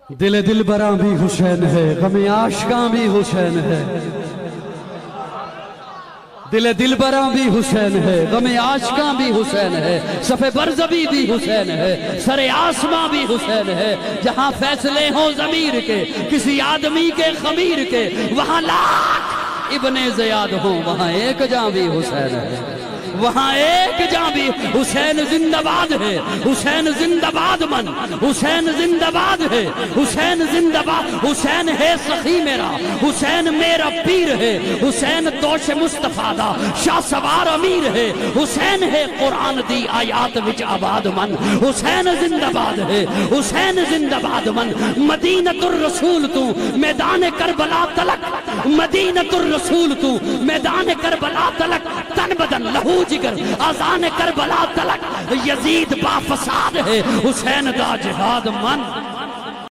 दिल दिलबरा भी हुसैन है, गमे आशिका भी हुसैन है। दिल दिलबरा भी हुसैन है, गमे आशिका भी हुसैन है। सफ़े बरज़बी भी हुसैन है, सरे आसमां भी हुसैन है। जहां फैसले हों ज़मीर के, किसी आदमी के खमीर के, वहां लाख इब्ने ज़ियाद हों, वहां एक जां भी हुसैन है। वहां एक जां भी हुसैन जिंदाबाद है। हुसैन जिंदाबाद मन, हुसैन जिंदाबाद है। हुसैन जिंदाबाद, हुसैन है सखी मेरा, हुसैन मेरा पीर है। हुसैन तोश मुस्तफा दा शाह सवार अमीर है। हुसैन है कुरान दी आयात विच आबाद मन। हुसैन जिंदाबाद है, हुसैन जिंदाबाद मन। मदीनतुर रसूल तू मैदान करबला तलक, मदीनतुर रसूल तू मैदान करबला तलक। तन बदन लहू जिगर आजान करबला तलक। यजीद बाफसाद है, हुसैन दा जिहाद मन।